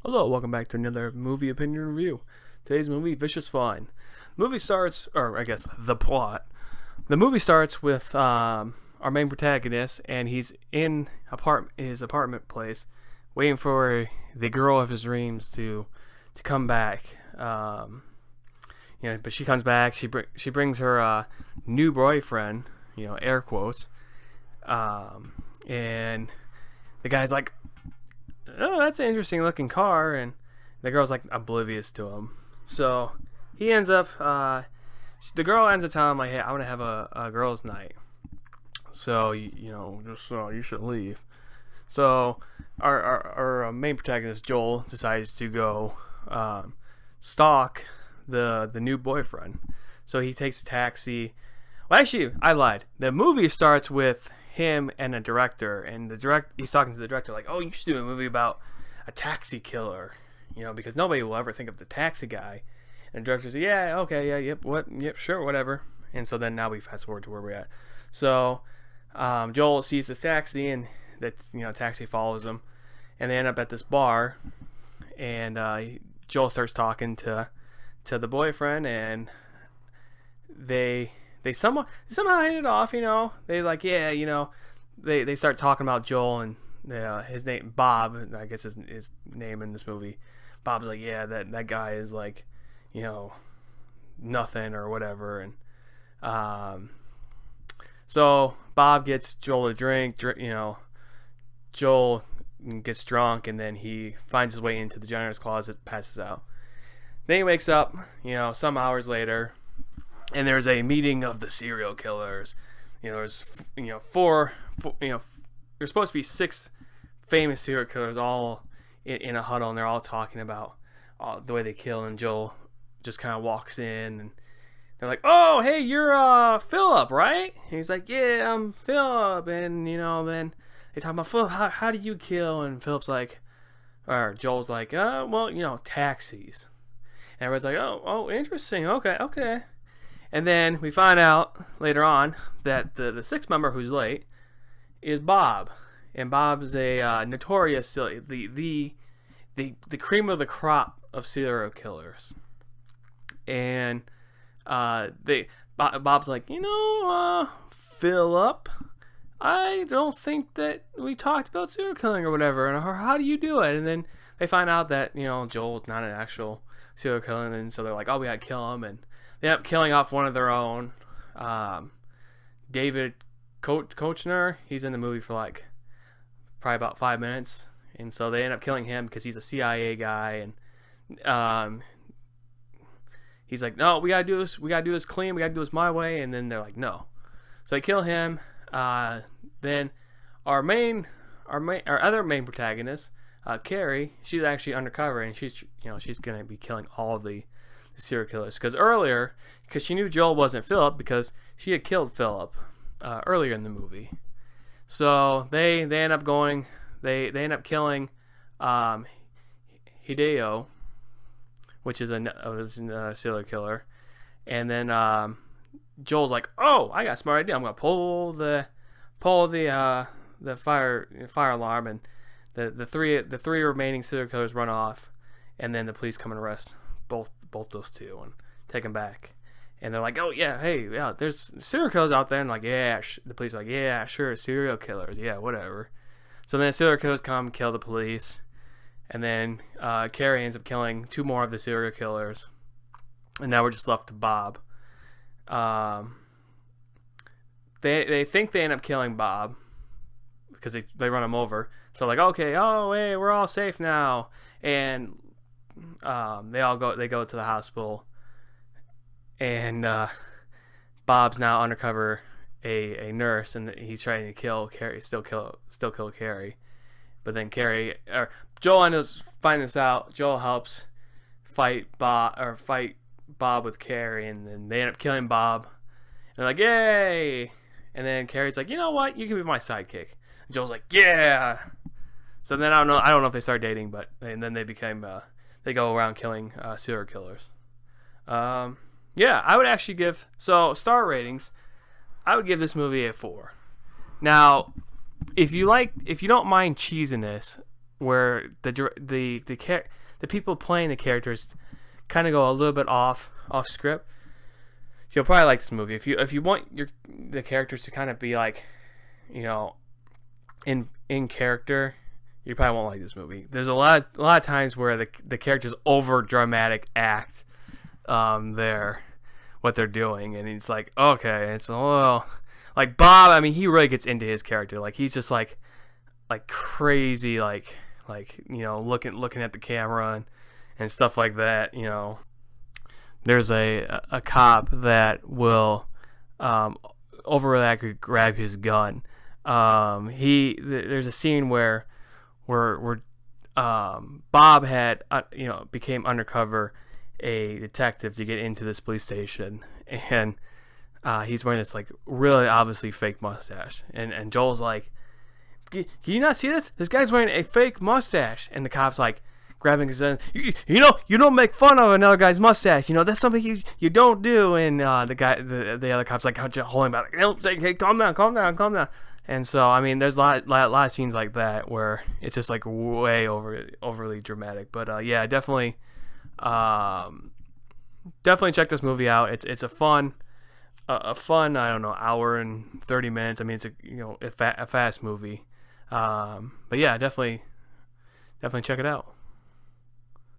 Hello, welcome back to another movie opinion review. Today's movie, Vicious Fun. Movie starts, or I guess the plot. The movie starts with our main protagonist, and he's in his apartment place, waiting for the girl of his dreams to come back. But she comes back. She brings her new boyfriend, air quotes, and the guy's like, "Oh, that's an interesting looking car," and the girl's like oblivious to him. So he ends up, the girl ends up telling him like, "Hey, I want to have a girls' night. So you should leave." So our main protagonist Joel decides to go stalk the new boyfriend. So he takes a taxi. Well, actually, I lied. The movie starts with him and a director, and he's talking to the director like, "Oh, you should do a movie about a taxi killer, because nobody will ever think of the taxi guy." And the director says, "Yeah, okay, yeah, yep, sure, whatever." And so then now we fast forward to where we're at. So Joel sees this taxi, and that taxi follows him, and they end up at this bar, and Joel starts talking to the boyfriend, and they somehow hit it off, They like, yeah, they start talking about Joel and his name Bob, I guess his name in this movie. Bob's like, yeah, that guy is like, nothing or whatever, and so Bob gets Joel a drink. Joel gets drunk, and then he finds his way into the janitor's closet, passes out. Then he wakes up, some hours later, and there's a meeting of the serial killers. There's four. There's supposed to be 6 famous serial killers all in a huddle, and they're all talking about the way they kill. And Joel just kind of walks in, and they're like, "Oh, hey, you're Philip, right?" And he's like, "Yeah, I'm Philip." And then they talk about, "Philip, how do you kill?" And Philip's like, or Joel's like, well, taxis." And everybody's like, "Oh, interesting. Okay." And then we find out later on that the 6th member who's late is Bob, and Bob's a notorious the cream of the crop of serial killers. And Bob's like, Philip, I don't think that we talked about serial killing or whatever, and how do you do it? And then they find out that Joel's not an actual serial killer, and so they're like, "Oh, we gotta kill him," and they end up killing off one of their own, David Kochner. He's in the movie for like probably about 5 minutes, and so they end up killing him because he's a CIA guy, and he's like, "No, we gotta do this clean. We gotta do this my way." And then they're like, "No," so they kill him. Then our other main protagonist, Carrie, she's actually undercover, and she's gonna be killing all of the serial killers, because she knew Joel wasn't Philip, because she had killed Philip earlier in the movie. So they end up going, they end up killing Hideo, which is a serial killer. And then Joel's like, "Oh, I got a smart idea. I'm gonna pull the fire alarm," and the three remaining serial killers run off, and then the police come and arrest both those two and take them back. And they're like, "Oh yeah, hey, yeah, there's serial killers out there," and like, "Yeah," the police are like, "Yeah, sure, serial killers, yeah, whatever." So then the serial killers come, kill the police, and then Carrie ends up killing 2 more of the serial killers, and now we're just left to Bob. They think they end up killing Bob because they run him over. So like, okay, oh hey, we're all safe now, and they go to the hospital, and Bob's now undercover a nurse, and he's trying to kill Carrie, still kill Carrie. But then Joel ends up finding this out. Joel helps fight Bob with Carrie, and then they end up killing Bob. And they're like, "Yay!" And then Carrie's like, "You know what? You can be my sidekick." And Joel's like, "Yeah." So then I don't know if they start dating, but and then they they go around killing serial killers. Yeah, I would actually give, so star ratings, I would give this movie a 4. Now, if you don't mind cheesiness, where the people playing the characters kind of go a little bit off script. You'll probably like this movie if you want the characters to kind of be like, you know, in character. You probably won't like this movie. There's a lot of times where the characters over dramatic act what they're doing, and it's like, okay, it's a little like Bob. I mean, he really gets into his character. Like he's just like crazy, like you know, looking at the camera and stuff like that. You know, there's a cop that will overreact, grab his gun. There's a scene where Bob had you know, became undercover a detective to get into this police station, and he's wearing this like really obviously fake mustache, and Joel's like, can you not see this? This guy's wearing a fake mustache. And the cop's like grabbing his gun. You know, you don't make fun of another guy's mustache. You know, that's something you don't do. And the other cop's like holding back. Like, hey, calm down. And so, I mean, there's a lot of scenes like that where it's just like way overly dramatic. But yeah, definitely check this movie out. It's a fun, I don't know, hour and 30 minutes. I mean, it's a fast movie. But yeah, definitely check it out.